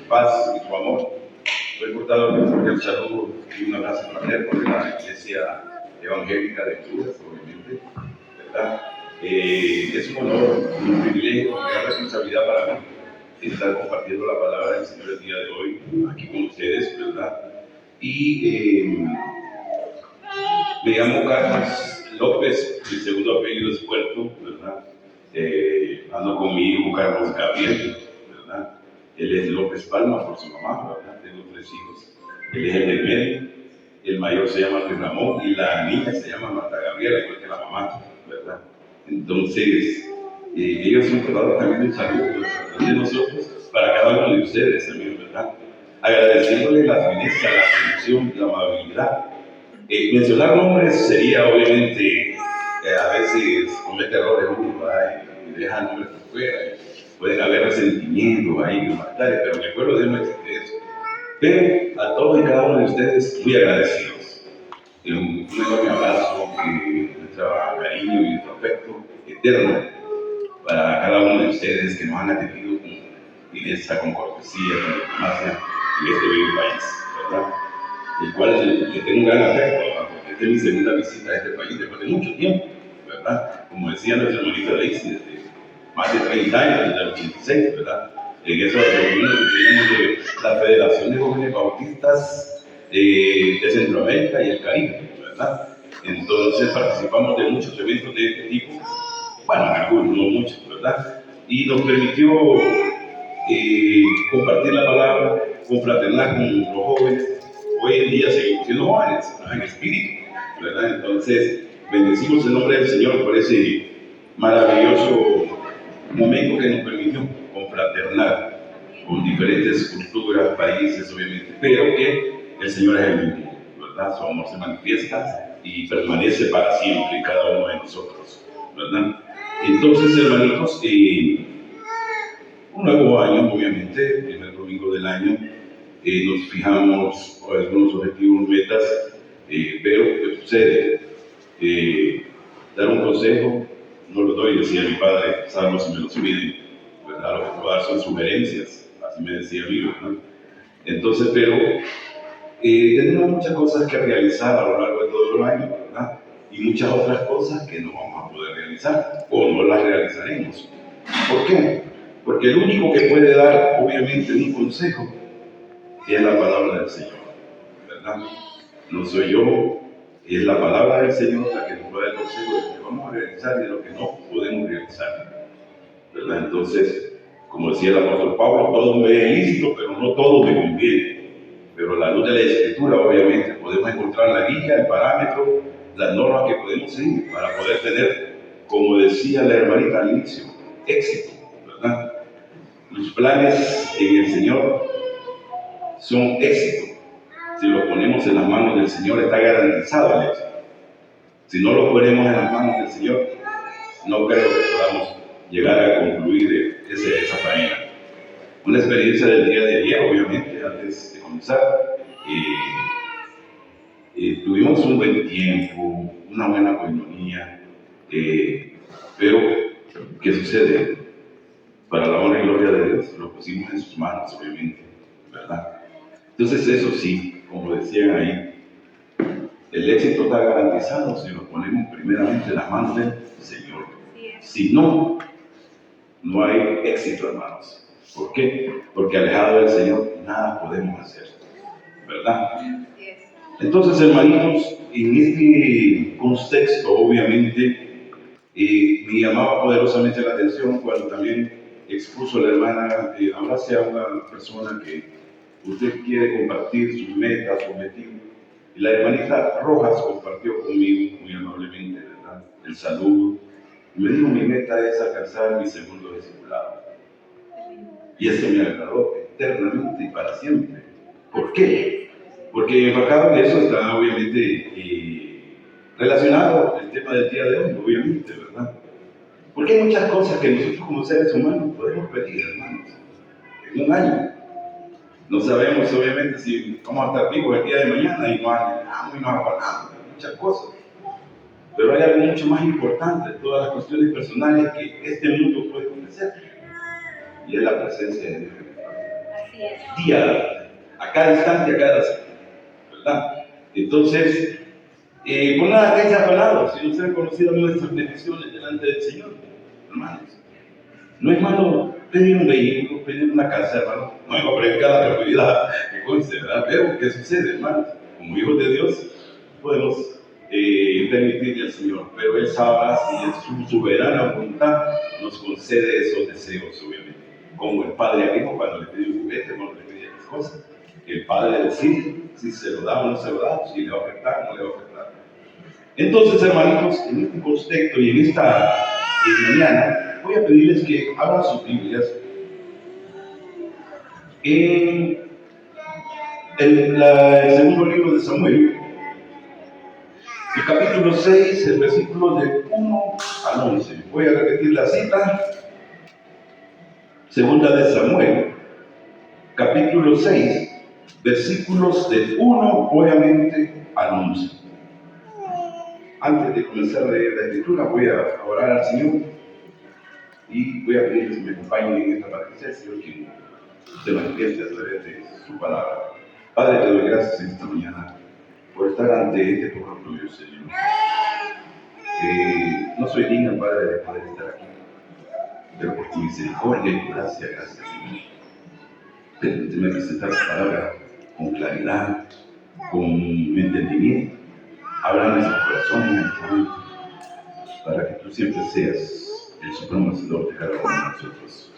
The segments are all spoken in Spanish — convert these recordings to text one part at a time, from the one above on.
paz y su amor. Fue portado el saludo y un abrazo fraterno de la Iglesia Evangélica de Honduras, obviamente, ¿verdad? Es un honor, un privilegio, una gran responsabilidad para mí estar compartiendo la palabra del Señor el día de hoy aquí con ustedes, ¿verdad? Y me llamo Carlos López, mi segundo apellido es Puerto, ¿verdad? Ando con mi hijo Carlos Gabriel, ¿verdad? Él es López Palma por su mamá, ¿verdad? Tengo 3 hijos. Él es el del medio, el mayor se llama Luis Ramón y la niña se llama Marta Gabriela, igual que la mamá, ¿verdad? Entonces, ellos son portadores también de un saludo, ¿verdad? De nosotros para cada uno de ustedes también, ¿verdad? Agradeciéndole la fineza, la atención, la amabilidad. Mencionar nombres sería obviamente, a veces comete errores uno, ¿verdad? Y deja nombres por fuera, y pueden haber resentimientos ahí, comentarios, pero mi pueblo de Dios no existe eso. Pero a todos y cada uno de ustedes, muy agradecidos. Un enorme abrazo, nuestro cariño y nuestro afecto eterno para cada uno de ustedes que nos han atendido con fineza, con cortesía, con diplomacia en este bello país, ¿verdad? El cual le tengo un gran afecto, ¿verdad? Porque esta es mi segunda visita a este país después de mucho tiempo, ¿verdad? Como decía nuestra hermanita Daisy, desde más de 30 años, desde el 86, ¿verdad? En esas reuniones que tenemos de la Federación de Jóvenes Bautistas de Centroamérica y el Caribe, ¿verdad? Entonces participamos de muchos eventos de este tipo, bueno, algunos, no muchos, ¿verdad? Y nos permitió compartir la palabra, confraternar con los jóvenes. Hoy en día seguimos siendo jóvenes, ¿no? En espíritu, ¿verdad? Entonces, bendecimos el nombre del Señor por ese maravilloso momento que nos permitió confraternar con diferentes culturas, países, obviamente, pero que el Señor es el mismo, ¿verdad? Su amor se manifiesta y permanece para siempre en cada uno de nosotros, ¿verdad? Entonces, hermanitos, un nuevo año, obviamente, el primer domingo del año, nos fijamos algunos objetivos, metas, pero ¿qué sucede? Dar un consejo, no lo doy, decía mi padre, salvo si me los piden, ¿verdad? Lo que puedo dar son sugerencias, así me decía mi hijo, ¿no? Entonces, pero tenemos muchas cosas que realizar a lo largo de todo el año, ¿verdad? Y muchas otras cosas que no vamos a poder realizar o no las realizaremos. ¿Por qué? Porque el único que puede dar, obviamente, un consejo es la palabra del Señor, ¿verdad? No soy yo, es la palabra del Señor la que nos da el consejo de lo que vamos a realizar y de lo que no podemos realizar, ¿verdad? Entonces, como decía el apóstol Pablo, todo me es lícito, pero no todo me conviene. Pero a la luz de la Escritura, obviamente, podemos encontrar la guía, el parámetro, las normas que podemos seguir para poder tener, como decía la hermanita al inicio, éxito, ¿verdad? Los planes en el Señor son éxito. Si lo ponemos en las manos del Señor, está garantizado el éxito. Si no lo ponemos en las manos del Señor, no creo que podamos llegar a concluir esa faena. Una experiencia del día de ayer, obviamente, antes de comenzar, tuvimos un buen tiempo, una buena coinonía, pero ¿qué sucede? Para la honra y gloria de Dios, lo pusimos en sus manos, obviamente, ¿verdad? Entonces, eso sí, como decían ahí, el éxito está garantizado si lo ponemos primeramente en las manos del Señor. Si no, no hay éxito, hermanos. ¿Por qué? Porque alejado del Señor nada podemos hacer, ¿verdad? Entonces, hermanitos, en este contexto, obviamente, me llamaba poderosamente la atención cuando también expuso la hermana, hablase a una persona que usted quiere compartir sus metas, sus objetivos. Y la hermanita Rojas compartió conmigo muy amablemente, ¿verdad?, el saludo. Y me dijo, mi meta es alcanzar mi segundo discipulado. Y eso me agradó eternamente y para siempre. ¿Por qué? Porque enfocado en eso está obviamente relacionado el tema del día de hoy, obviamente, ¿verdad? Porque hay muchas cosas que nosotros como seres humanos podemos pedir, hermanos, en un año. No sabemos, obviamente, si vamos a estar vivos el día de mañana y nos anhelamos y nos afanamos, muchas cosas. Pero hay algo mucho más importante, todas las cuestiones personales que este mundo puede ofrecer, y es la presencia de Dios. día, a cada instante, a cada segundo, ¿verdad? Entonces, con nada que haya hablado, si no se han conocido nuestras peticiones delante del Señor, hermanos. No es malo pedir un vehículo, pedir una casa, hermano. No hay que predicar la prosperidad que conste, ¿verdad? Pero, ¿qué sucede, hermanos? Como hijos de Dios, podemos permitirle al Señor, pero Él sabe si en su soberana voluntad nos concede esos deseos, obviamente. Como el padre al hijo cuando le pide un juguete, cuando le pide las cosas. El padre decide si se lo da o no se lo da, si le va a afectar o no le va a afectar. Entonces, hermanitos, en este contexto y en esta mañana, voy a pedirles que abran sus Biblias en el segundo libro de Samuel, el capítulo 6, el versículo de 1 al 11. Voy a repetir la cita. Segunda de Samuel, capítulo 6, versículos del 1, obviamente, al 11. Antes de comenzar a leer la escritura, voy a orar al Señor y voy a pedirles que me acompañen en esta parte. Sea el Señor quien se manifieste a través de su palabra. Padre, te doy gracias esta mañana por estar ante este pueblo tuyo, Señor. No soy digna, Padre, de poder estar aquí, pero por tu misericordia y tu gracia, gracias, Señor. Permíteme presentar la palabra con claridad, con entendimiento. Habla en nuestros corazones, en nuestra mente, para que tú siempre seas el supremo hacedor de cada uno de nosotros.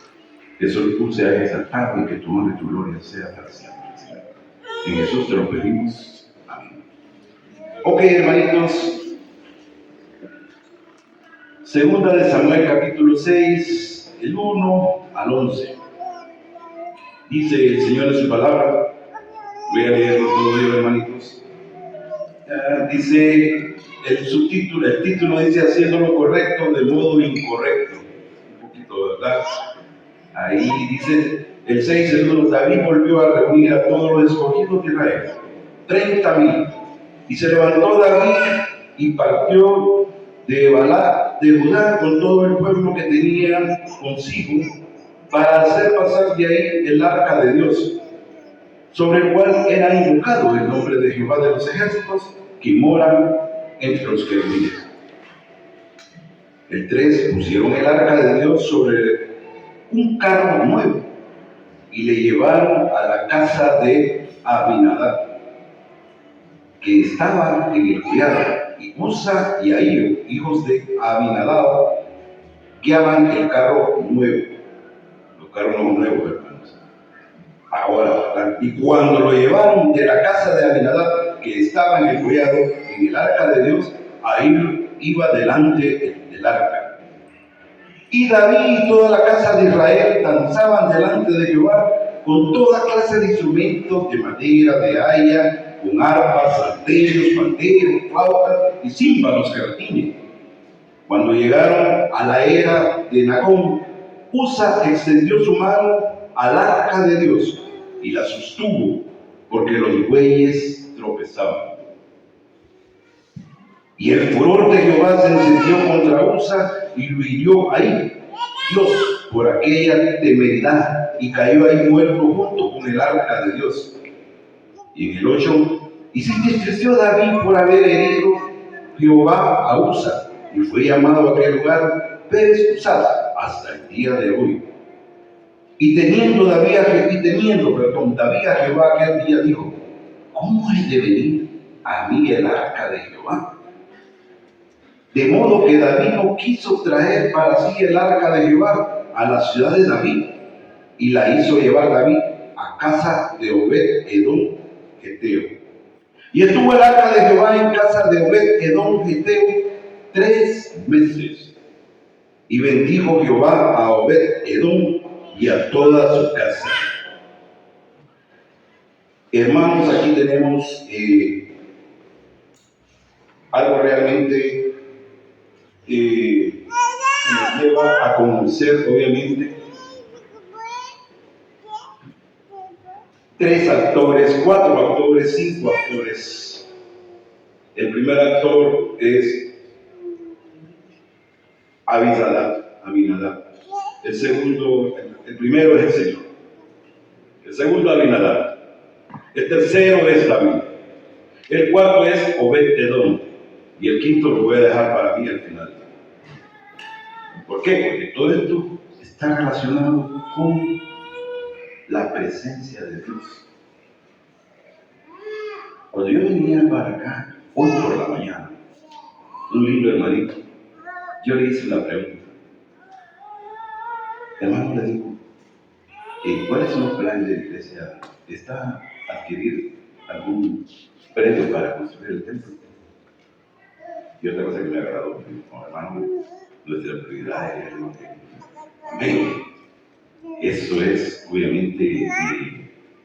Que solo tú seas exaltado y que tu honor y tu gloria sea para siempre, Señor. En Jesús te lo pedimos. Amén. Ok, hermanitos. Segunda de Samuel, capítulo 6, el 1 al 11. Dice el Señor en su palabra. Voy a leerlo todo yo, hermanitos. Dice el título dice haciendo lo correcto de modo incorrecto. Un poquito, ¿verdad? Ahí dice el 6, el 1, David volvió a reunir a todos los escogidos de Israel, 30,000. Y se levantó David y partió de Balá, de Judá, con todo el pueblo que tenía consigo, para hacer pasar de ahí el arca de Dios, sobre el cual era invocado el nombre de Jehová de los ejércitos, que mora entre los querubines. El 3, pusieron el arca de Dios sobre un carro nuevo y le llevaron a la casa de Abinadab, que estaba en el collado, y Usa y Ahío, hijos de Abinadab, guiaban el carro nuevo. Los carros nuevos, hermanos. Ahora, y cuando lo llevaron de la casa de Abinadab, que estaba en el collado, en el arca de Dios, Ahío iba delante del arca. Y David y toda la casa de Israel danzaban delante de Jehová con toda clase de instrumentos de madera, de haya, con arpas, salterios, panderos, flautas y címbalos que retiñen. Cuando llegaron a la era de Nagón, Usa extendió su mano al arca de Dios y la sostuvo, porque los bueyes tropezaban. Y el furor de Jehová se encendió contra Usa y lo hirió ahí, Dios, por aquella temeridad, y cayó ahí muerto junto con el arca de Dios. Y en el 8, y se entristeció David por haber herido Jehová a Usa, y fue llamado a aquel lugar Pérez Usas hasta el día de hoy. Y temiendo David a Jehová aquel día dijo: ¿cómo he de venir a mí el arca de Jehová? De modo que David no quiso traer para sí el arca de Jehová a la ciudad de David, y la hizo llevar David a casa de Obed-Edom Geteo. Y estuvo el arca de Jehová en casa de Obed-Edom Geteo 3 meses. Y bendijo Jehová a Obed-Edom y a toda su casa. Hermanos, aquí tenemos algo realmente que nos lleva a conocer, obviamente, 4 actores, 5 actores. El primer actor es Abinadab. El primero es el Señor. El segundo, Abinadab. El tercero es David. El cuarto es Obed-Edom. Y el quinto lo voy a dejar para mí al final. ¿Por qué? Porque todo esto está relacionado con la presencia de Dios. Cuando yo venía para acá, hoy por la mañana, un lindo hermanito, yo le hice una pregunta. Hermano, le digo, ¿cuáles son los planes de la iglesia? ¿Está adquirir algún predio para construir el templo? Y otra cosa que me agradó, no, hermano, nuestra prioridad es el amén. Eso es, obviamente,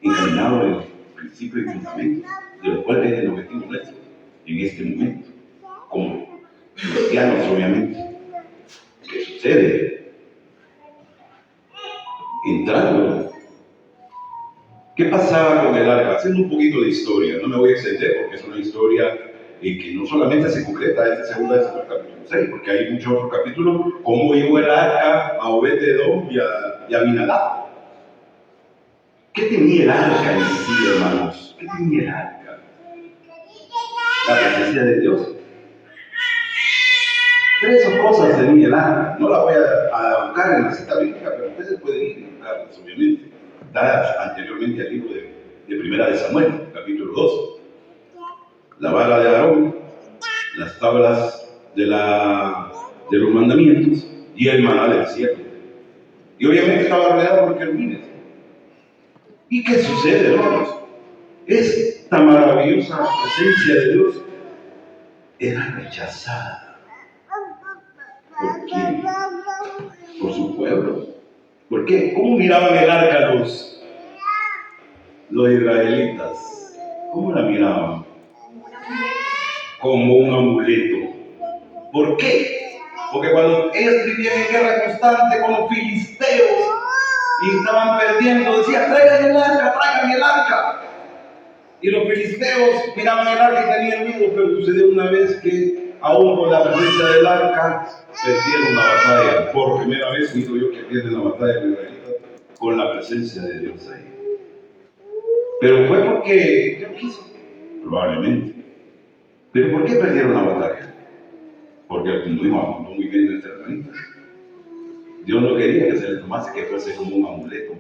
encaminado en el principio y fundamento, de lo cual es el objetivo nuestro en este momento, como cristianos, obviamente. ¿Qué sucede? Entrando. ¿Qué pasaba con el arca? Haciendo un poquito de historia, no me voy a extender porque es una historia que no solamente se concreta en esta segunda de capítulo 6, porque hay muchos otros capítulos, cómo llegó el arca a Obed-Edom y a Abinadab. ¿Qué tenía el arca en sí, hermanos? ¿Qué tenía el arca? La presencia de Dios. Tres cosas tenía el arca. No la voy a buscar en la cita bíblica, pero ustedes pueden ir y buscarlas, obviamente. Dadas anteriormente al libro de Primera de Samuel, capítulo 2. La vara de Aarón, las tablas de los mandamientos y el maná del cielo. Y obviamente estaba rodeado por querubines. ¿Y qué sucede, hermanos? Esta maravillosa presencia de Dios era rechazada. ¿Por quién? Por su pueblo. ¿Por qué? ¿Cómo miraban el arca los israelitas? ¿Cómo la miraban? Como un amuleto. ¿Por qué? Porque cuando ellos vivían en guerra constante con los filisteos y estaban perdiendo, decían, traigan el arca. Y los filisteos miraban el arca y tenían miedo, pero sucedió una vez que, aún con la presencia del arca, perdieron la batalla. Por primera vez digo yo que pierden la batalla de Israel con la presencia de Dios ahí. Pero fue porque Dios quiso, probablemente. ¿Pero por qué perdieron la batalla? Porque el comunismo apuntó muy bien en este hermanito. Dios no quería que se le tomase que fuese como un amuleto,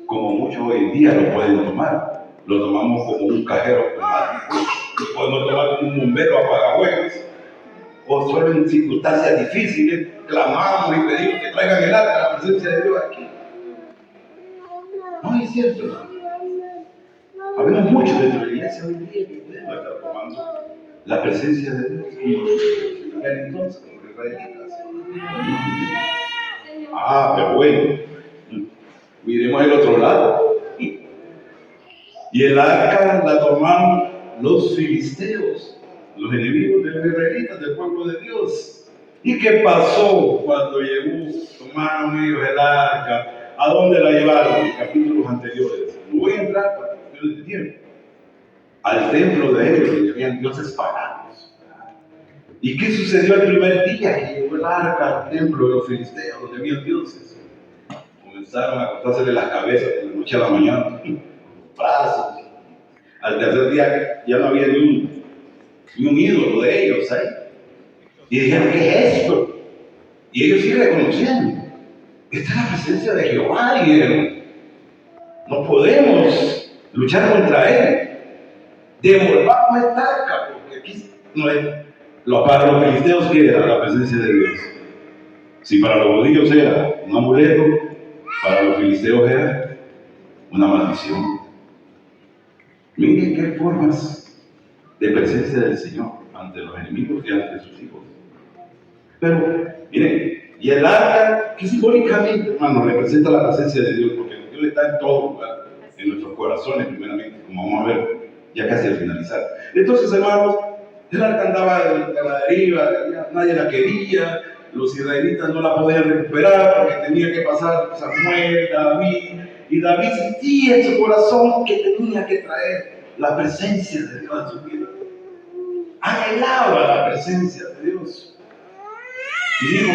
como muchos hoy en día lo pueden tomar. Lo tomamos como un cajero automático, lo podemos tomar como un bombero apagafuegos, o solo en circunstancias difíciles clamamos y pedimos que traigan el arca, la presencia de Dios aquí. No es cierto, hermano. Habemos muchos dentro de la iglesia hoy en día que podemos estar tomando la presencia de Dios y los entonces como los israelitas. Pero bueno, miremos el otro lado. Y el arca la tomaron los filisteos, los enemigos de los israelitas, del pueblo de Dios. ¿Y qué pasó cuando llegó? Tomaron ellos el arca. ¿A dónde la llevaron? En capítulos anteriores. No voy a entrar para cuestiones de tiempo. Al templo de ellos, que habían dioses paganos. ¿Y qué sucedió el primer día que llegó el arca al templo de los filisteos, donde habían dioses? Comenzaron a cortársele las cabezas de la noche a la mañana, los brazos. Al tercer día ya no había ni un ídolo de ellos ahí. Y dijeron, ¿qué es esto? Y ellos sí reconocían. Esta es la presencia de Jehová, dijeron. No podemos luchar contra él. Devolvamos esta arca, porque aquí no es. Para los filisteos, ¿qué era la presencia de Dios? Si para los judíos era un amuleto, para los filisteos era una maldición. Miren qué formas de presencia del Señor ante los enemigos y ante sus hijos. Pero, miren, y el arca, que simbólicamente, hermano, representa la presencia de Dios, porque Dios está en todo lugar, en nuestros corazones, primeramente, como vamos a ver ya casi al finalizar. Entonces, hermanos, el arca andaba a la deriva, nadie la quería, los israelitas no la podían recuperar porque tenía que pasar Samuel, David, y David sentía en su corazón que tenía que traer la presencia de Dios a su vida. Anhelaba la presencia de Dios. Y dijo,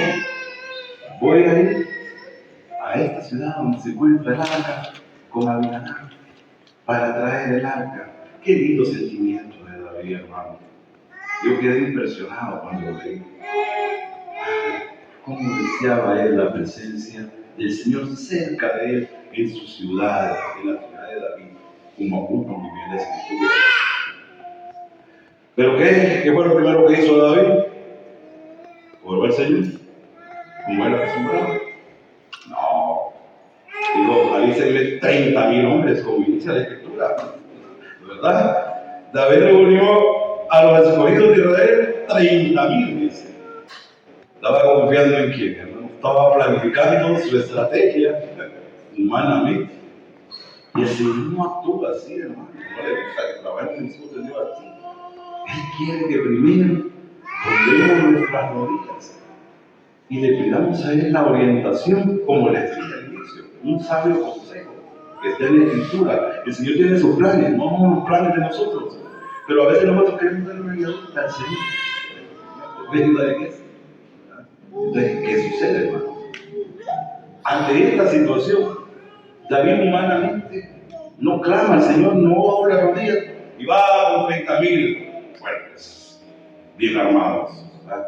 voy a ir a esta ciudad donde se encuentra el arca con Abinadab para traer el arca. Qué lindo sentimiento de David, hermano. Yo quedé impresionado cuando lo leí. Cómo deseaba él la presencia del Señor cerca de él en su ciudad, en la ciudad de David, como apunta muy bien la Escritura. ¿Pero qué fue lo primero que hizo David? Oró al Señor, como él acostumbraba. No, digo, alícenle 30,000 hombres, como inicia la Escritura, ¿verdad? David reunió a los escogidos de Israel, 30,000, dice. Estaba confiando en quién, hermano. Estaba planificando su estrategia humanamente. Y el Señor no actúa así, hermano. No le gusta que trabajemos en su Señor así. Él quiere que primero doblemos nuestras rodillas y le pidamos a Él la orientación, como les dije al inicio, un sabio consejo que está en la Escritura. El Señor tiene sus planes, no son los planes de nosotros. Pero a veces nosotros queremos dar una ayuda al Señor. ¿Ayuda de qué? Entonces, ¿qué sucede, hermano? Ante esta situación, David humanamente no clama al Señor, no dobla rodillas y va con 30,000 fuertes, bien armados, ¿verdad?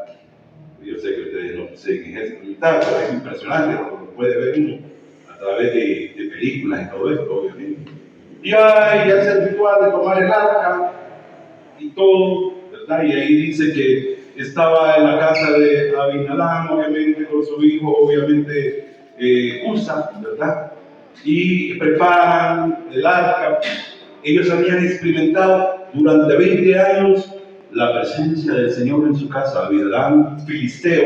Yo sé que ustedes no poseen ejército militar, pero es impresionante, lo puede ver uno a través de películas y todo esto, obviamente. Y ya hace el ritual de tomar el arca y todo, ¿verdad? Y ahí dice que estaba en la casa de Abinadab, obviamente, con su hijo, obviamente, Usa, ¿verdad? Y preparan el arca. Ellos habían experimentado durante 20 años la presencia del Señor en su casa. Abinadab, filisteo,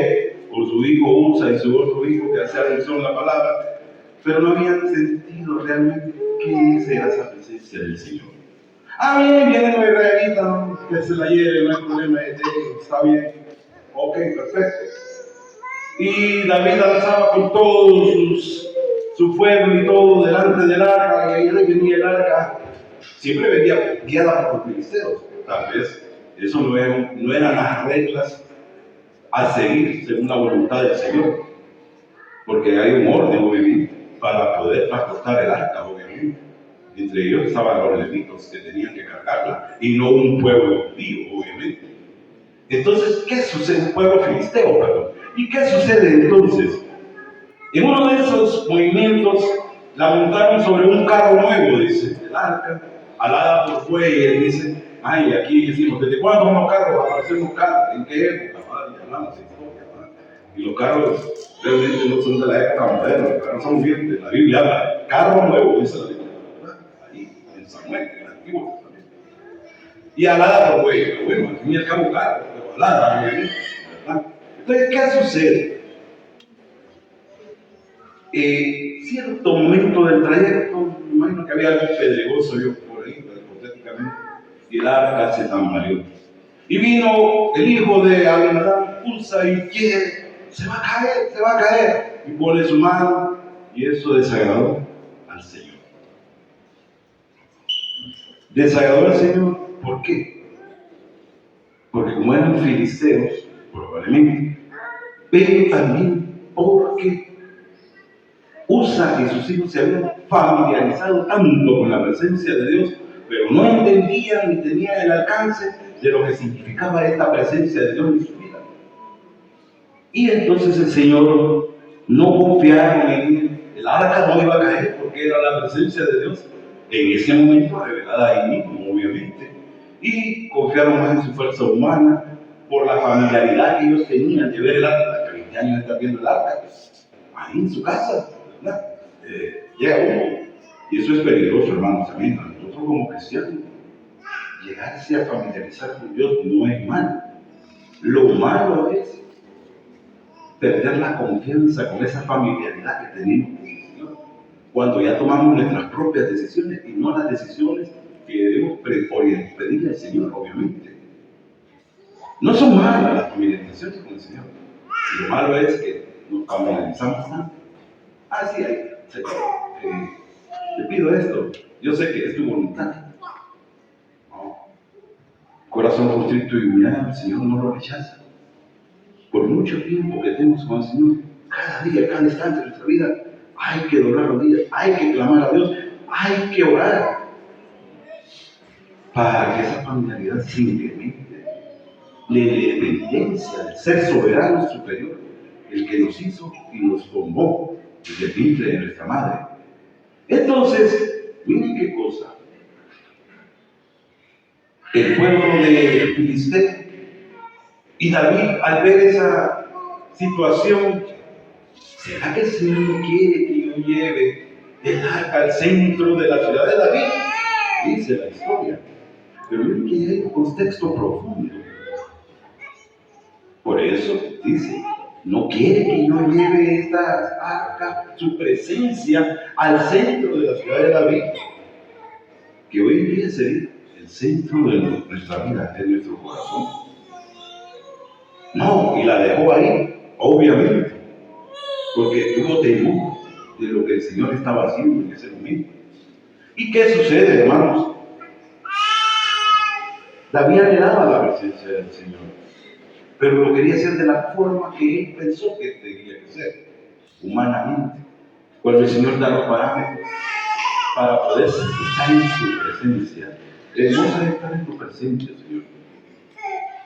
con su hijo Usa y su otro hijo que hace alusión a la palabra, pero no habían sentido realmente qué era esa presencia del Señor. Vienen los israelitas, que se la lleven, no hay problema, está bien. Ok, perfecto. Y David alzaba con todos su pueblo y todo delante del arca, y ahí venía el arca. Siempre venía guiada por los filisteos. Tal vez eso no eran las reglas a seguir según la voluntad del Señor, porque hay un orden, obviamente, para poder transportar el arca, obviamente. Entre ellos estaban los levitas que tenían que cargarla, y no un pueblo judío, obviamente. Entonces, ¿qué sucede? Un pueblo filisteo, perdón. ¿Y qué sucede entonces? En uno de esos movimientos la montaron sobre un carro nuevo, dice, el arca, alada por bueyes, dice, aquí decimos, ¿desde cuándo son los carros? Aparecen los carros, ¿en qué época? Hablamos de historia, ¿verdad? Y los carros realmente no son de la época moderna, los carros son bien, de la Biblia habla, carro nuevo, dice la Biblia, ¿verdad? Ahí, en Samuel, en el Antiguo Testamento. Y alada por bueyes, bueno, al fin y al cabo carro, pero alada, obviamente, ¿verdad? Entonces, ¿qué sucede? Cierto momento del trayecto, me imagino que había algo pedregoso yo por ahí, hipotéticamente, y el arca se tambaleó. Y vino el hijo de Abinadab, Usa, y se va a caer, y pone su mano, y eso desagradó al Señor. Desagradó al Señor, ¿por qué? Porque como eran filisteos, probablemente, pero también porque Usa y sus hijos se habían familiarizado tanto con la presencia de Dios, pero no entendían ni tenían el alcance de lo que significaba esta presencia de Dios en su vida. Y entonces el Señor no confiaron en él. El arca no iba a caer porque era la presencia de Dios en ese momento revelada ahí mismo, obviamente. Y confiaron más en su fuerza humana por la familiaridad que ellos tenían de ver el arca. Que 20 años están viendo el arca, ahí en su casa. Llega uno, y eso es peligroso, hermanos, también. Nosotros como cristianos, llegarse a familiarizar con Dios no es malo. Lo malo es perder la confianza con esa familiaridad que tenemos con el Señor, cuando ya tomamos nuestras propias decisiones y no las decisiones que debemos pedirle al Señor, obviamente. No son malas las familiarizaciones con el Señor. Lo malo es que nos familiarizamos tanto. Sí, Señor, te pido esto. Yo sé que es tu voluntad. No. Corazón constricto y humillado, el Señor no lo rechaza. Por mucho tiempo que tenemos con el Señor, cada día, cada instante de nuestra vida, hay que doblar rodillas, hay que clamar a Dios, hay que orar para que esa familiaridad se incremente, la dependencia del ser soberano superior, el que nos hizo y nos formó desde el vientre de nuestra madre. Entonces, miren qué cosa. El pueblo de Filistea y David, al ver esa situación, ¿será que el Señor no quiere que yo lleve el arca al centro de la ciudad de David? Dice la historia. Pero miren que hay un contexto profundo. Por eso dice, no quiere que yo lleve esta arca, su presencia, al centro de la ciudad de David, que hoy en día sería el centro de nuestra vida, de nuestro corazón. No, y la dejó ahí, obviamente, porque tuvo temor de lo que el Señor estaba haciendo en ese momento. ¿Y qué sucede, hermanos? David anhelaba la presencia del Señor, pero lo quería hacer de la forma que él pensó que tenía que ser, humanamente. Cuando el Señor da los parámetros para poder estar en su presencia, hermosa es estar en tu presencia, Señor,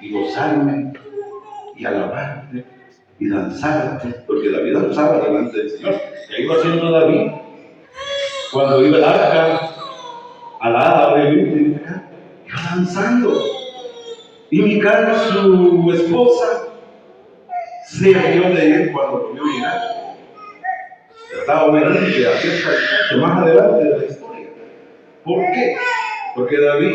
y gozarme, y alabarte, y danzarte, porque David danzaba delante del Señor. ¿Qué iba haciendo David? Cuando iba al arca, alada, obviamente, iba danzando. Y Mical, su esposa, se rió de él cuando lo vio llegar. Estaba obviamente acerca de más adelante de la historia. ¿Por qué? Porque David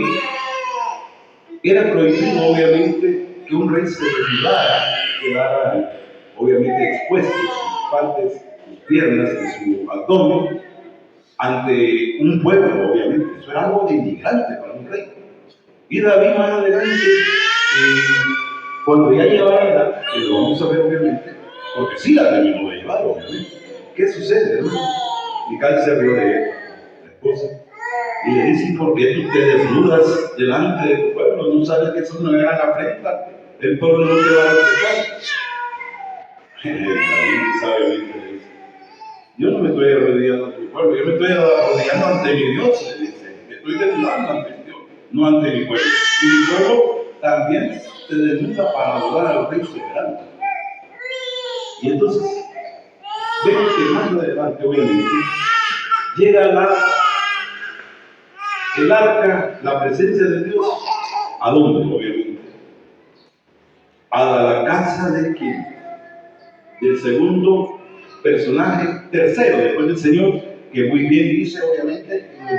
era prohibido, obviamente, que un rey se desnudara, quedara, obviamente, expuesto sus partes, sus piernas y su abdomen ante un pueblo, obviamente. Eso era algo denigrante para un rey. Y David más adelante, cuando ya llevaba la edad, que lo vamos a ver obviamente, porque sí la terminó de llevar, obviamente. ¿Qué sucede, hermano? Mical se rió de él, la esposa, y le dice: ¿por qué tú te desnudas delante de tu pueblo? ¿No sabes que eso es una gran afrenta? El pueblo no te va a respetar. David sabiamente le dice: yo no me estoy arrodillando ante mi pueblo, yo me estoy arrodillando ante mi Dios, le dice. Me estoy desnudando ante mi Dios, no ante mi pueblo. Y mi pueblo también se desnuda para adorar al Rey soberano. Y entonces, vemos que más adelante, obviamente, llega el arca, la presencia de Dios. ¿A dónde, obviamente? A la casa de quién? Del segundo personaje, tercero, después del Señor, que muy bien dice, obviamente, en el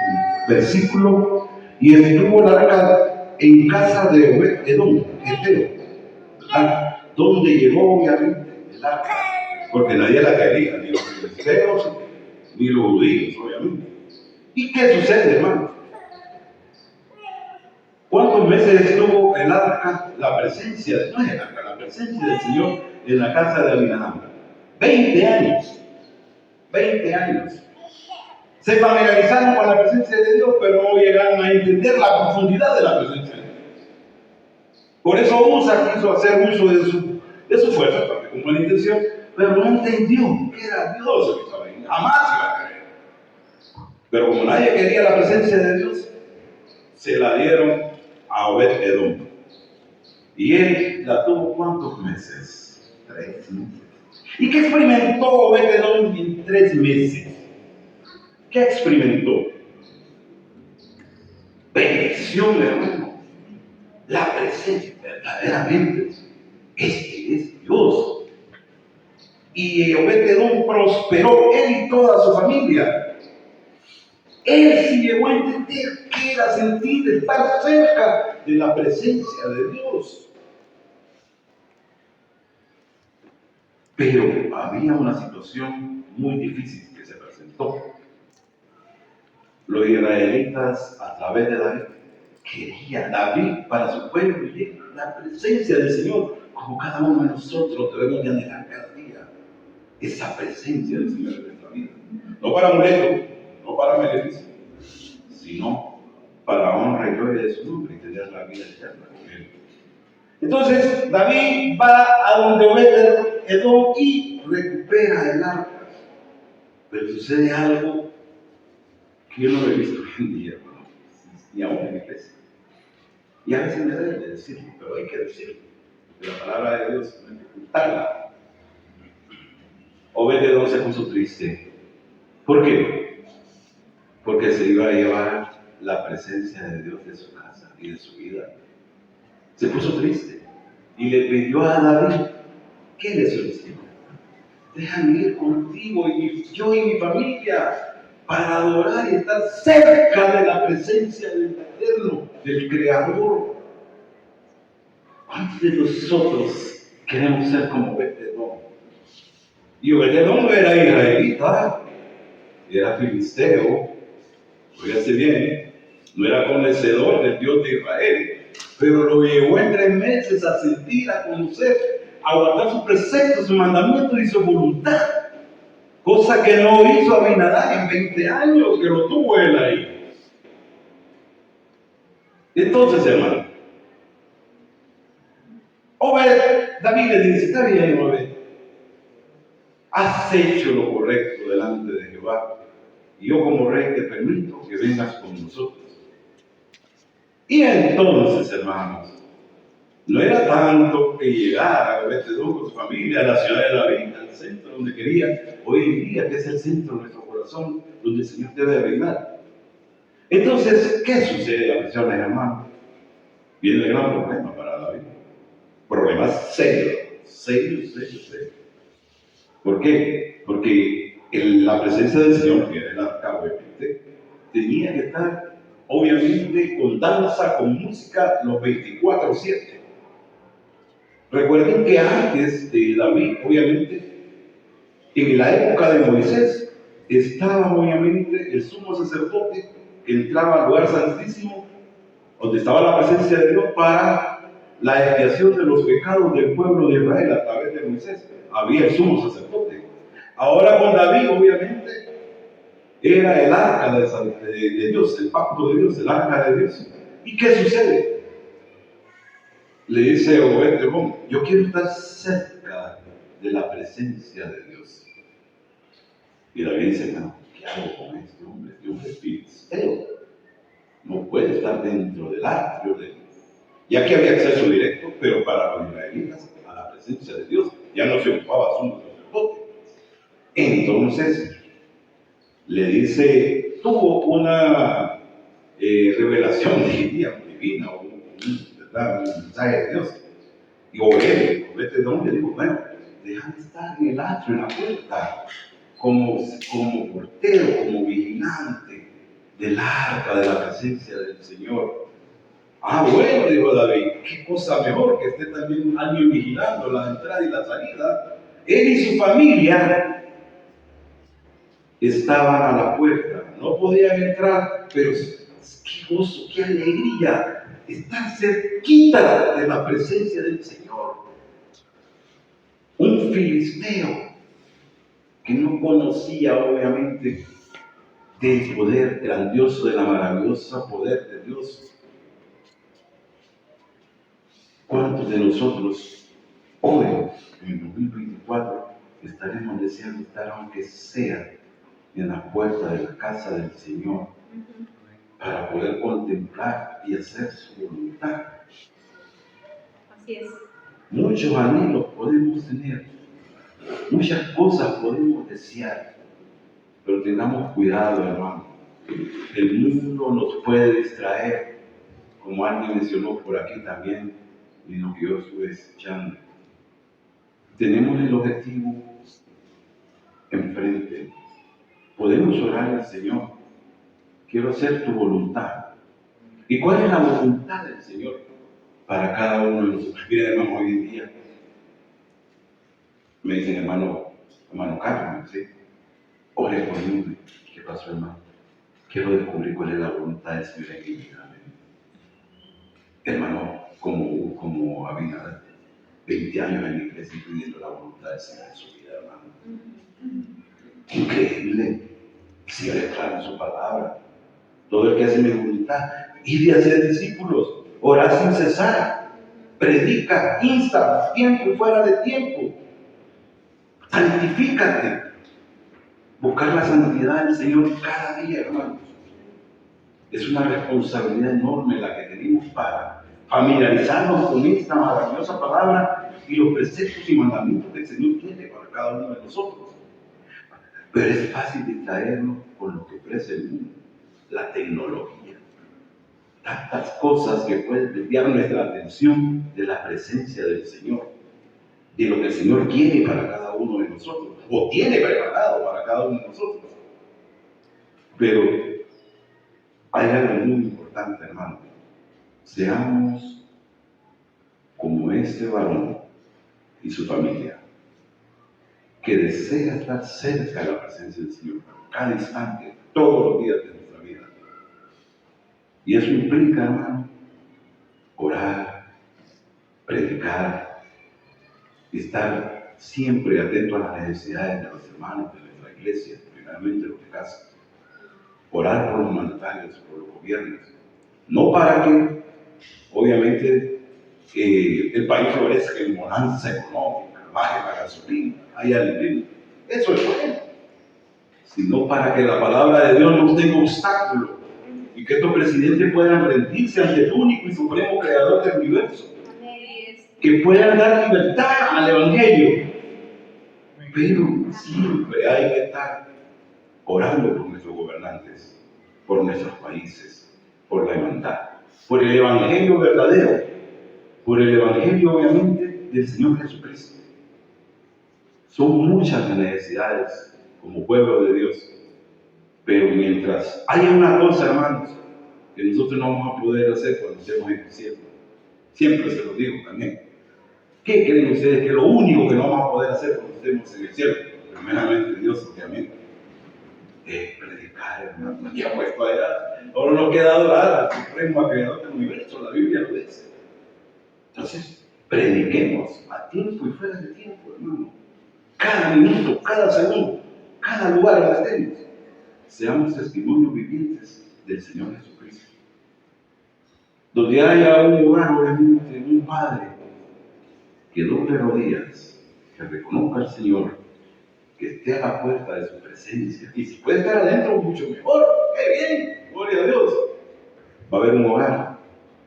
versículo: y estuvo el arca en casa de Obed-Edom, Eteo, ¿verdad? Donde llegó, obviamente, el arca, porque nadie la quería, ni los filisteos, ni los judíos, obviamente. ¿Y qué sucede, hermano? ¿Cuántos meses estuvo el arca, la presencia, no es el arca, la presencia del Señor en la casa de Abinadab? 20 años. 20 años. Se familiarizaron con la presencia de Dios, pero no llegaron a entender la profundidad de la presencia de Dios. Por eso Usa quiso hacer uso de su fuerza, con buena intención, pero no entendió que era Dios el que estaba ahí. Jamás iba a creer. Pero como nadie quería la presencia de Dios, se la dieron a Obed-Edom. Y él la tuvo ¿cuántos meses? 3 meses. ¿Y qué experimentó Obed-Edom en 3 meses? ¿Qué experimentó? Bendición, hermano. La presencia, verdaderamente, este es Dios. Y Obed-Edom prosperó, él y toda su familia. Él sí llegó a entender qué era sentir estar cerca de la presencia de Dios. Pero había una situación muy difícil que se presentó. Los israelitas, a través de David, querían David para su pueblo y la presencia del Señor, como cada uno de nosotros debemos de anhelar cada día esa presencia del Señor en nuestra vida. No para amuleto, no para beneficio, sino para honra y gloria de su nombre y tener la vida eterna con Él. Entonces David va a donde Obed-Edom y recupera el arca. Pero sucede algo que yo no lo he visto hoy en día, hermano, ni aún en la iglesia. Y a veces me debe de decirlo, pero hay que decirlo, porque la palabra de Dios no hay que ocultarla. Obed-Edom se puso triste. ¿Por qué? Porque se iba a llevar la presencia de Dios de su casa y de su vida. Se puso triste y le pidió a David, ¿qué le solicitó? Déjame ir contigo y yo y mi familia para adorar y estar cerca de la presencia del Eterno, del Creador. ¿Cuántos de nosotros queremos ser como Obed-Edom? Y Obed-Edom no era israelita, era filisteo. Fíjate bien, no era conocedor del Dios de Israel, pero lo llevó en 3 meses a sentir, a conocer, a guardar sus preceptos, sus mandamientos y su voluntad. Cosa que no hizo Abinadab en 20 años que lo tuvo él ahí. Entonces, hermano, David le dice, está bien, Obed, has hecho lo correcto delante de Jehová, y yo como rey te permito que vengas con nosotros. Y entonces, hermanos, no era tanto que llegara Obed-Edom con su familia a la ciudad de David, al centro donde quería, hoy en día, que es el centro de nuestro corazón, donde el Señor debe reinar. Entonces, ¿qué sucede, atención, hermanos? Viene el gran problema para David. Problema serio. ¿Por qué? Porque la presencia del Señor, que era el arca, obviamente, tenía que estar, obviamente, con danza, con música, los 24/7. Recuerden que antes de David, obviamente, en la época de Moisés, estaba obviamente el sumo sacerdote que entraba al lugar santísimo, donde estaba la presencia de Dios para la expiación de los pecados del pueblo de Israel a través de Moisés. Había el sumo sacerdote. Ahora con David, obviamente, era el arca de Dios, el pacto de Dios, el arca de Dios. ¿Y qué sucede? Le dice Obed-Edom, yo quiero estar cerca de la presencia de Dios. Y David dice, no, ¿qué hago con este hombre? Este hombre es filisteo. No puede estar dentro del atrio de Dios. Ya que había acceso directo, pero para los israelitas, a la presencia de Dios, ya no se ocupaba sumo sacerdote. Entonces, le dice, tuvo una revelación divina, un mensaje de Dios. Y Obed-Edom le dijo, bueno, déjame estar en el atrio, en la puerta, como portero, como vigilante del arca de la presencia del Señor. Ah, bueno, dijo David, qué cosa mejor que esté también alguien vigilando la entrada y la salida. Él y su familia estaban a la puerta, no podían entrar, pero qué gozo, qué alegría estar cerquita de la presencia del Señor. Un filisteo que no conocía obviamente del poder grandioso, de la maravillosa poder de Dios. ¿Cuántos de nosotros hoy, en 2024, estaremos deseando estar, aunque sea en la puerta de la casa del Señor, para poder contemplar y hacer su voluntad? Así es. Muchos anhelos podemos tener, muchas cosas podemos desear, pero tengamos cuidado, hermano. El mundo nos puede distraer, como alguien mencionó por aquí también, y lo que yo estuve escuchando. Tenemos el objetivo enfrente. Podemos orar al Señor. Quiero hacer tu voluntad. ¿Y cuál es la voluntad del Señor para cada uno de nosotros? Miren, hermano, hoy en día me dicen, hermano Carlos, ¿sí? Ore por mí. ¿Qué pasó, hermano? Quiero descubrir cuál es la voluntad del Señor en mi vida. Hermano, como Abinadab, 20 años en la iglesia pidiendo la voluntad del Señor en su vida, hermano. Increíble. El Señor es claro en su palabra. Todo el que hace mi voluntad, ir y hacer discípulos, orar sin cesar, predica, insta, tiempo y fuera de tiempo. Santifícate. Buscar la santidad del Señor cada día, hermanos. Es una responsabilidad enorme la que tenemos para familiarizarnos con esta maravillosa palabra y los preceptos y mandamientos que el Señor tiene para cada uno de nosotros. Pero es fácil distraernos con lo que ofrece el mundo, la tecnología. Tantas cosas que pueden desviar nuestra atención de la presencia del Señor, de lo que el Señor quiere para cada uno de nosotros, o tiene preparado para cada uno de nosotros. Pero hay algo muy importante, hermano. Seamos como este varón y su familia, que desea estar cerca de la presencia del Señor, cada instante, todos los días de nuestra vida. Y eso implica, hermano, orar, predicar, estar siempre atento a las necesidades de los hermanos de nuestra iglesia, primeramente los de casa. Orar por los mandatarios, por los gobiernos. No para que, obviamente, el país florezca en bonanza económica, baje la gasolina, haya alimento. Eso es bueno. Sino para que la palabra de Dios no tenga obstáculo y que estos presidentes puedan rendirse ante el único y supremo creador del universo. Que puedan dar libertad al Evangelio. Pero siempre hay que estar orando por nuestros gobernantes, por nuestros países, por la hermandad, por el Evangelio verdadero, por el Evangelio obviamente del Señor Jesucristo. Son muchas las necesidades como pueblo de Dios, pero mientras haya una cosa, hermanos, que nosotros no vamos a poder hacer cuando estemos en el cielo, siempre se lo digo también. ¿Qué creen ustedes que es lo único que no vamos a poder hacer cuando estemos en el cielo? Primeramente Dios, obviamente, es predicar, hermano. Ya puesto allá. Ahora nos queda adorar al supremo creador del universo, la Biblia lo dice. Entonces, prediquemos a tiempo y fuera de tiempo, hermano. Cada minuto, cada segundo, cada lugar donde estemos, seamos testimonios vivientes del Señor Jesucristo. Donde haya un hogar, obviamente, un padre que doble rodillas, que reconozca al Señor, que esté a la puerta de su presencia. Y si puede estar adentro, mucho mejor. ¡Qué bien! ¡Gloria a Dios! Va a haber un hogar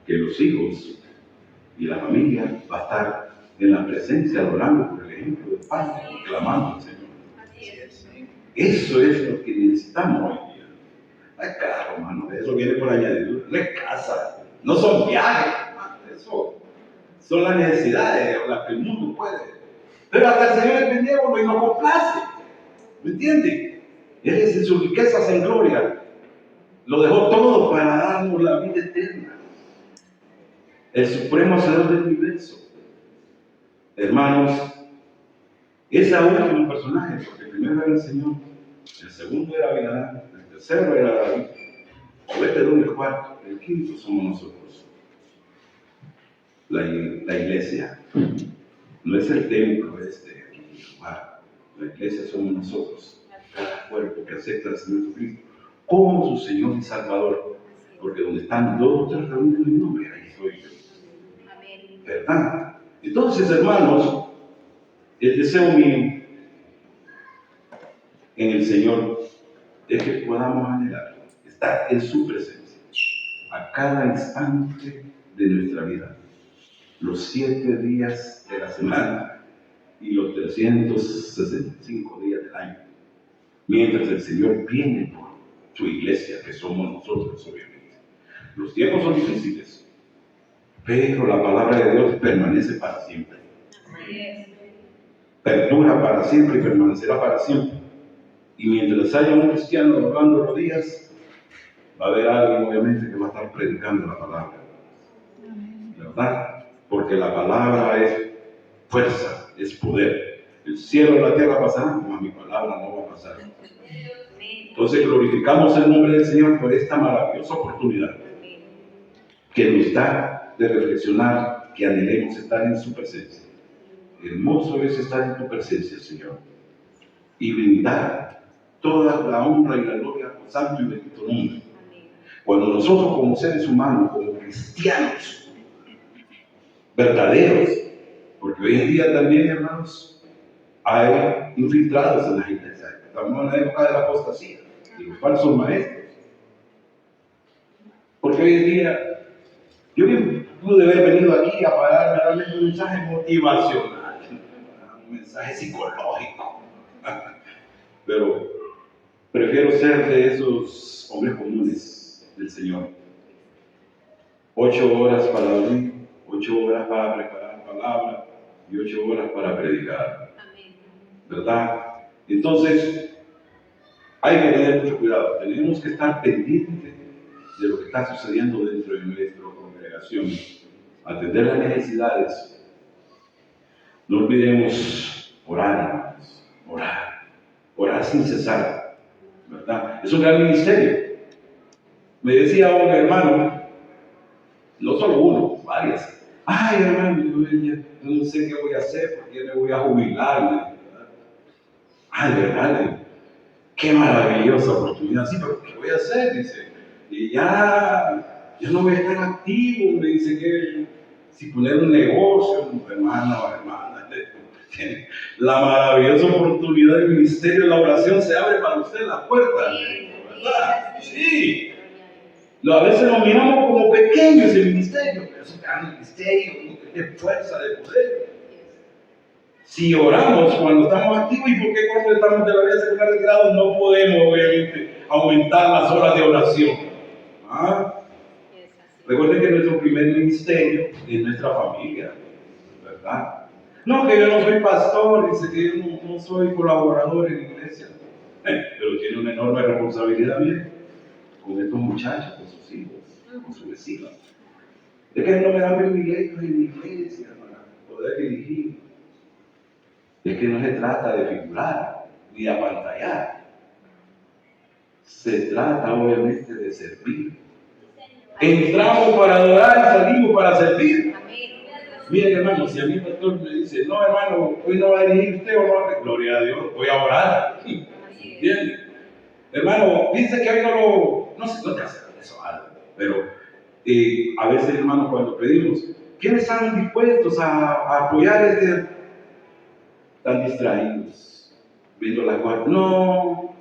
que los hijos y la familia va a estar en la presencia, adorando por el ejemplo del Padre, clamando al Señor. Eso es lo que necesitamos hoy día. No es carro, hermano, eso viene por añadidura. No es casa, no son viajes, hermano, eso son las necesidades las que el mundo puede. Pero hasta el Señor es benévolo y nos complace. ¿Me entiende? Él es en sus riquezas en gloria. Lo dejó todo para darnos la vida eterna. El supremo hacedor del universo. Hermanos, ese último personaje, porque el primero era el Señor, el segundo era Abinadab, el tercero era David, el cuarto, el quinto somos nosotros. La iglesia no es el templo la iglesia somos nosotros, cada cuerpo que acepta al Señor Jesucristo como su Señor y Salvador, porque donde están dos o tres reunidos en mi nombre, ahí estoy yo. ¿Verdad? Entonces, hermanos, el deseo mío en el Señor es que podamos anhelar estar en su presencia a cada instante de nuestra vida, los 7 días de la semana y los 365 días del año, mientras el Señor viene por su iglesia, que somos nosotros, obviamente. Los tiempos son difíciles, pero la palabra de Dios permanece para siempre. Perdura para siempre y permanecerá para siempre. Y mientras haya un cristiano doblando rodillas, va a haber alguien, obviamente, que va a estar predicando la palabra. ¿Verdad? Porque la palabra es fuerza, es poder. El cielo y la tierra pasarán, mas mi palabra no va a pasar. Entonces glorificamos el nombre del Señor por esta maravillosa oportunidad que nos da de reflexionar, que anhelemos estar en su presencia. Hermoso es estar en tu presencia, Señor, y brindar toda la honra y la gloria a tu santo y bendito nombre. Cuando nosotros como seres humanos, como cristianos verdaderos, porque hoy en día también, hermanos, hay infiltrados en las iglesias. Estamos en la época de la apostasía y los falsos maestros. hoy en día, yo bien pude haber venido aquí a pararme a darles un mensaje motivacional, un mensaje psicológico, pero prefiero ser de esos hombres comunes del Señor. 8 horas para dormir, 8 horas para preparar palabra y 8 horas para predicar. ¿Verdad? Entonces, hay que tener mucho cuidado. Tenemos que estar pendientes de lo que está sucediendo dentro de nuestra congregación. Atender las necesidades. No olvidemos orar, hermanos. Orar sin cesar. ¿Verdad? Es un gran ministerio. Me decía un hermano, no solo uno, varias. Ay, hermano, yo no sé qué voy a hacer porque me voy a jubilar. ¿Verdad? Ay, ¿verdad? Qué maravillosa oportunidad. Sí, pero ¿qué voy a hacer? Dice. Y ya no voy a estar activo. Me dice que si poner un negocio, hermano, la maravillosa oportunidad del ministerio de la oración se abre para usted la puerta. ¿Verdad? Sí. A veces lo miramos como pequeño ese ministerio, pero es un gran ministerio de fuerza, de poder. Si oramos cuando estamos activos, ¿y por qué cuando estamos de la vida secular retirado no podemos, obviamente, aumentar las horas de oración? ¿Ah? Recuerden que nuestro primer ministerio es nuestra familia, ¿verdad? No, que yo no soy pastor, dice que yo no soy colaborador en la iglesia, pero tiene una enorme responsabilidad bien con estos muchachos, con sus hijos, con sus vecinos. Es que no me dan privilegios en mi iglesia para poder dirigir. Es que no se trata de figurar ni de apantallar. Se trata obviamente de servir. Entramos para adorar y salimos para servir. Miren, hermano, si a mí el pastor me dice, no, hermano, hoy no va a dirigir usted o no, gloria a Dios, voy a orar. ¿Entiendes? Hermano, piensa que hoy no sé, no te hace eso algo, pero a veces, hermano, cuando pedimos, ¿quiénes están dispuestos a apoyar Están distraídos, viendo la guardia? No,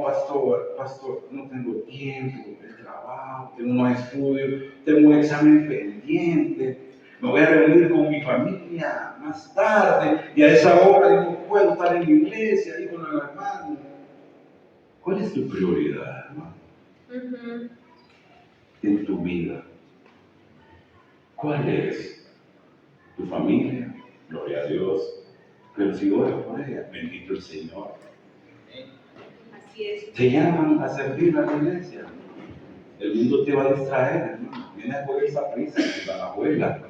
pastor, no tengo tiempo de trabajo, tengo unos estudios, tengo un examen pendiente, me voy a reunir con mi familia más tarde y a esa hora yo no puedo estar en la iglesia ahí con los hermanos. ¿Cuál es tu prioridad, hermano? En tu vida. ¿Cuál es? Tu familia, gloria a Dios. Pero si oras por ella, bendito el Señor. Así es. Te llaman a servir a la iglesia. El mundo te va a distraer, hermano. Viene a coger esa prisa que va a la juega.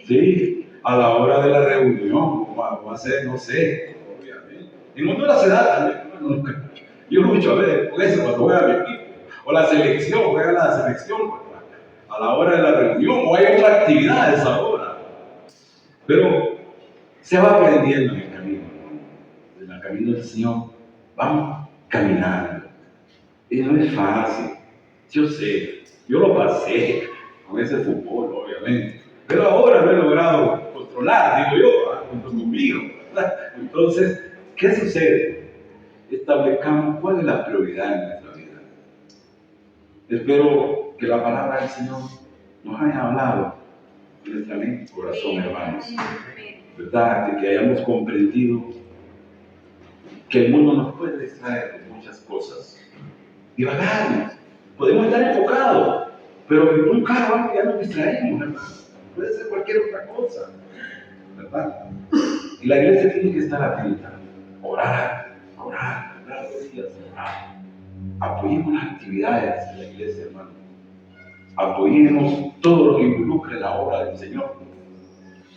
Sí, a la hora de la reunión, va a ser, no sé, obviamente. En Honduras se da también, hermano. Yo lucho a ver, por eso cuando juega mi equipo. O la selección, juega la selección, a la hora de la reunión, o hay otra actividad a esa hora. Pero se va aprendiendo en el camino, ¿no? En el camino del Señor, vamos caminando. Y no es fácil, yo sé, yo lo pasé con ese fútbol, obviamente. Pero ahora lo he logrado controlar, digo yo, junto conmigo. Entonces, ¿qué sucede? Establezcamos cuál es la prioridad en nuestra vida. Espero que la palabra del Señor nos haya hablado en nuestra mente y corazón, hermanos. ¿Verdad? De que hayamos comprendido que el mundo nos puede distraer de muchas cosas. Divagarnos. Podemos estar enfocados, pero nunca ya nos distraemos, hermano. Puede ser cualquier otra cosa, ¿verdad? Y la iglesia tiene que estar atenta. Orar los días, orar. Apoyemos las actividades de la iglesia, hermano. Apoyemos todo lo que involucre la obra del Señor.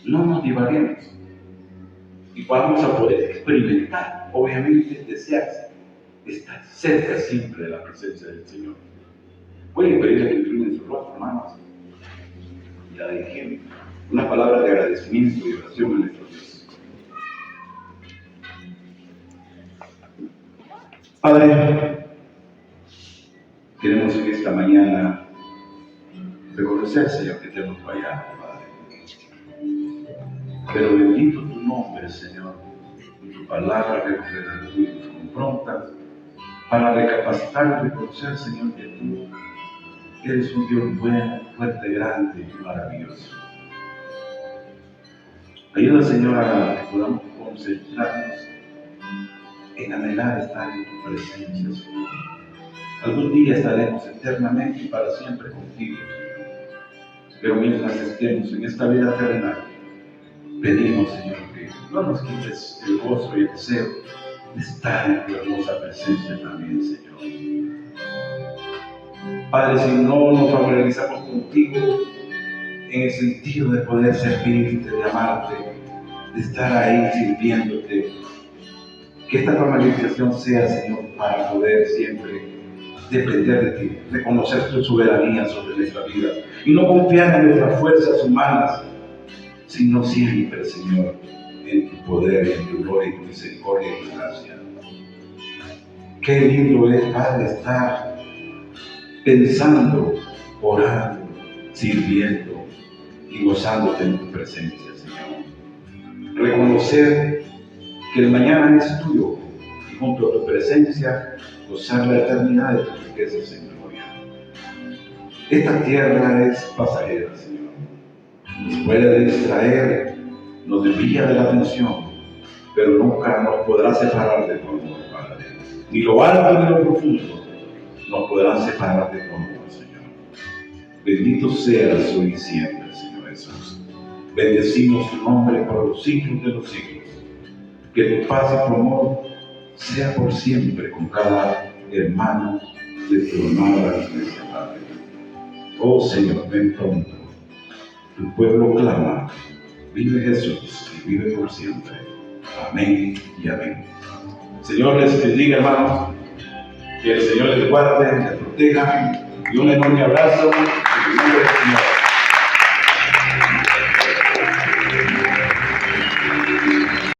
No nos divaguemos. Y vamos a poder experimentar, obviamente, desear estar cerca siempre de la presencia del Señor. Voy a pedirle que inclinen sus rostros, hermanos, y a dirigir una palabra de agradecimiento y oración a nuestro Dios. Padre, queremos en esta mañana reconocer, Señor, que te hemos fallado, Padre. Pero bendito tu nombre, Señor, y tu palabra que nos redarguye y nos confronta para recapacitar y reconocer, Señor, que tú Eres un Dios bueno, fuerte, grande y maravilloso. Ayuda, Señor, a que podamos concentrarnos en anhelar estar en tu presencia, Señor. Algún día estaremos eternamente y para siempre contigo, Señor. Pero mientras estemos en esta vida terrenal, pedimos, Señor, que no nos quites el gozo y el deseo de estar en tu hermosa presencia también, Señor. Padre, si no nos familiarizamos contigo en el sentido de poder servirte, de amarte, de estar ahí sirviéndote, que esta familiarización sea, Señor, para poder siempre depender de ti, reconocer tu soberanía sobre nuestra vida y no confiar en nuestras fuerzas humanas, sino siempre, Señor, en tu poder, en tu gloria, en tu misericordia y tu gracia. Qué lindo es, Padre, estar pensando, orando, sirviendo y gozándote en tu presencia, Señor. Reconocer que el mañana es tuyo y junto a tu presencia gozar la eternidad de tus riquezas en gloria. Esta tierra es pasajera, Señor. Nos puede distraer, nos desvía de la atención, pero nunca nos podrá separar de tu amor, Padre. Ni lo alto ni lo profundo nos podrán separar de tu amor, Señor. Bendito seas hoy y siempre, Señor Jesús. Bendecimos tu nombre por los siglos de los siglos. Que tu paz y tu amor sea por siempre con cada hermano de tu amada iglesia, Padre. Oh Señor, ven pronto. Tu pueblo clama. Vive Jesús y vive por siempre. Amén y amén. Señor les bendiga, hermanos. Que el Señor les guarde, les proteja. Y un enorme abrazo en el nombre del Señor.